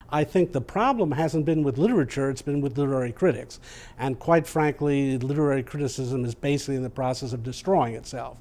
I think the problem hasn't been with literature, it's been with literary critics. And quite frankly, literary criticism is basically in the process of destroying itself.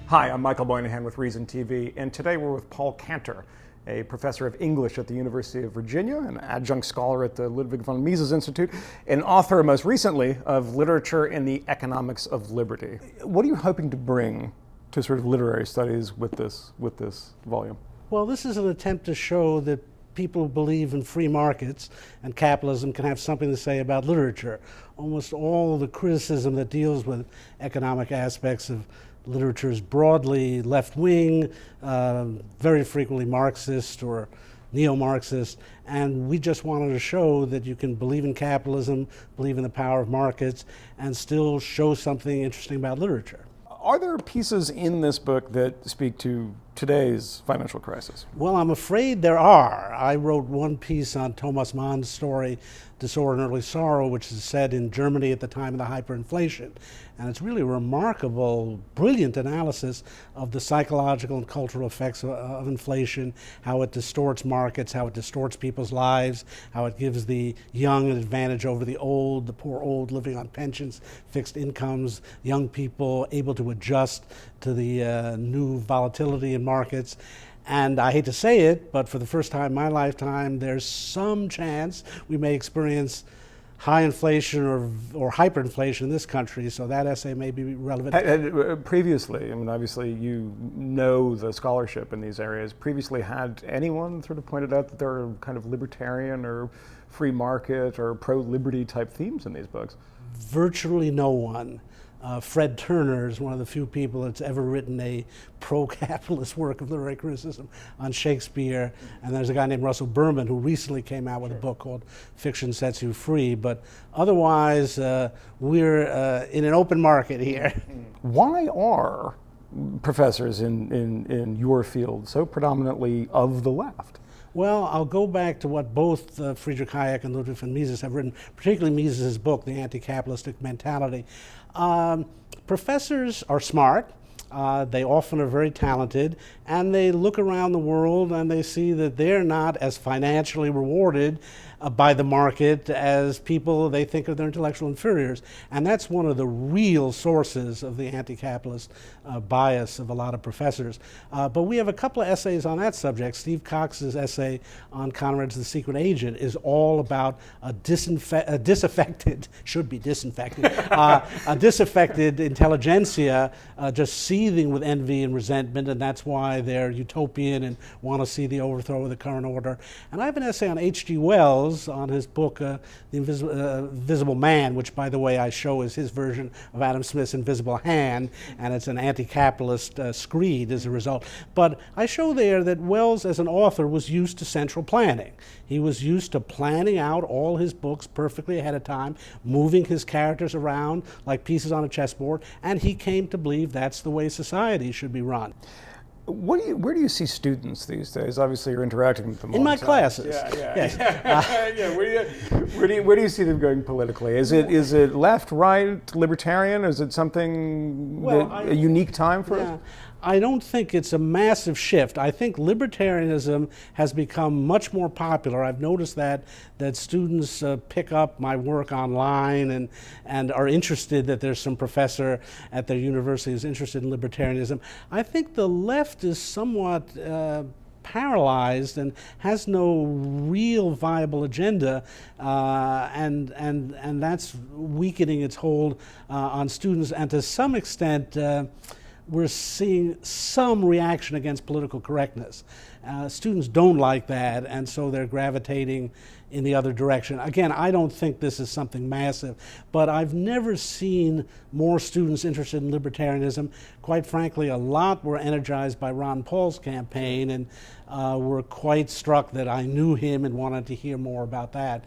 Hi, I'm Michael Moynihan with Reason TV, and today we're with Paul Cantor, a professor of English at the University of Virginia, an adjunct scholar at the Ludwig von Mises Institute, and author most recently of Literature and the Economics of Liberty. What are you hoping to bring to sort of literary studies with this volume? Well, this is an attempt to show that people who believe in free markets and capitalism can have something to say about literature. Almost all the criticism that deals with economic aspects of literature is broadly left-wing, very frequently Marxist or neo-Marxist, and we just wanted to show that you can believe in capitalism, believe in the power of markets, and still show something interesting about literature. Are there pieces in this book that speak to today's financial crisis? Well, I'm afraid there are. I wrote one piece on Thomas Mann's story, Disorder and Early Sorrow, which is set in Germany at the time of the hyperinflation. And it's really a remarkable, brilliant analysis of the psychological and cultural effects of inflation, how it distorts markets, how it distorts people's lives, how it gives the young an advantage over the old, the poor old living on pensions, fixed incomes, young people able to adjust to the new volatility in markets. And I hate to say it, but for the first time in my lifetime, there's some chance we may experience high inflation or hyperinflation in this country, so that essay may be relevant. Previously, I mean, obviously you know the scholarship in these areas. Previously, had anyone sort of pointed out that there are kind of libertarian or free market or pro-liberty type themes in these books? Virtually no one. Fred Turner is one of the few people that's ever written a pro-capitalist work of literary criticism on Shakespeare. And there's a guy named Russell Berman who recently came out with a book called Fiction Sets You Free. But otherwise, we're in an open market here. Why are professors in your field so predominantly of the left? Well, I'll go back to what both Friedrich Hayek and Ludwig von Mises have written, particularly Mises' book, The Anticapitalistic Mentality. Professors are smart. They often are very talented, and they look around the world and they see that they're not as financially rewarded by the market as people they think are their intellectual inferiors. And that's one of the real sources of the anti-capitalist bias of a lot of professors. But we have a couple of essays on that subject. Steve Cox's essay on Conrad's The Secret Agent is all about a disaffected, should be disinfected, a disaffected intelligentsia just seething with envy and resentment, and that's why they're utopian and want to see the overthrow of the current order. And I have an essay on H.G. Wells on his book, The Invisible Man, which, by the way, I show is his version of Adam Smith's Invisible Hand, and it's an anti-capitalist screed as a result. But I show there that Wells, as an author, was used to central planning. He was used to planning out all his books perfectly ahead of time, moving his characters around like pieces on a chessboard, and he came to believe that's the way society should be run. Where do you see students these days? Obviously, you're interacting with them in my classes. Yes. Where do you see them going politically? Is it left, right, libertarian? Is it something a unique time for us? I don't think it's a massive shift. I think libertarianism has become much more popular. I've noticed that students pick up my work online and are interested that there's some professor at their university who's interested in libertarianism. I think the left is somewhat paralyzed and has no real viable agenda, and that's weakening its hold on students, and to some extent we're seeing some reaction against political correctness. Students don't like that, and so they're gravitating in the other direction. Again, I don't think this is something massive, but I've never seen more students interested in libertarianism. Quite frankly, a lot were energized by Ron Paul's campaign and were quite struck that I knew him and wanted to hear more about that.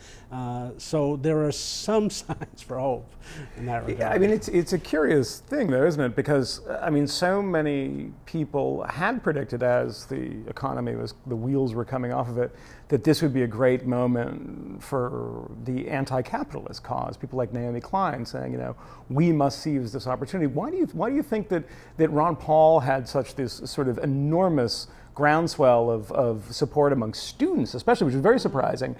So there are some signs for hope in that regard. Yeah, I mean, it's a curious thing, though, isn't it? Because, I mean, so many people had predicted as the economy was, the wheels were coming off of it, that this would be a great moment argument for the anti-capitalist cause. People like Naomi Klein saying, you know, we must seize this opportunity. Why do you think that Ron Paul had such this sort of enormous groundswell of support among students, especially, which is very surprising,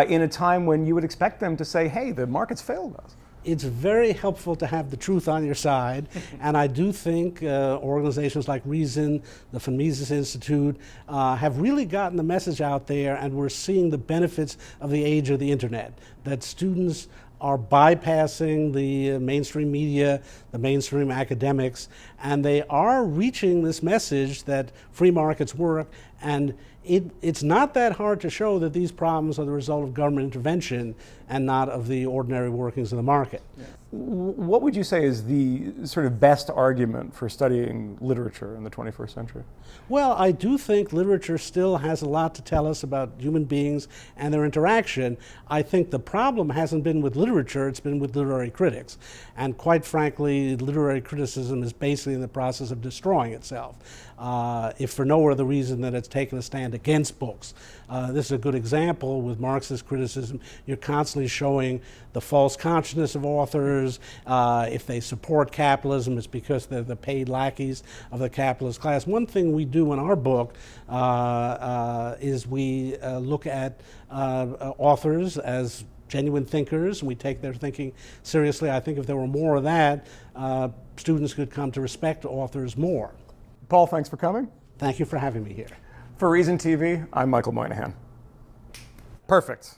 in a time when you would expect them to say, hey, the market's failed us? It's very helpful to have the truth on your side, and I do think organizations like Reason, the von Mises Institute, have really gotten the message out there, and we're seeing the benefits of the age of the internet, that students are bypassing the mainstream media, the mainstream academics, and they are reaching this message that free markets work, and it's not that hard to show that these problems are the result of government intervention and not of the ordinary workings of the market. Yeah. What would you say is the sort of best argument for studying literature in the 21st century? Well, I do think literature still has a lot to tell us about human beings and their interaction. I think the problem hasn't been with literature, it's been with literary critics. And quite frankly, literary criticism is basically in the process of destroying itself, if for no other reason than it's taken a stand against books. This is a good example with Marxist criticism. You're constantly showing the false consciousness of authors. If they support capitalism, it's because they're the paid lackeys of the capitalist class. One thing we do in our book is we look at authors as genuine thinkers, and we take their thinking seriously. I think if there were more of that, students could come to respect authors more. Paul, thanks for coming. Thank you for having me here. For Reason TV, I'm Michael Moynihan. Perfect.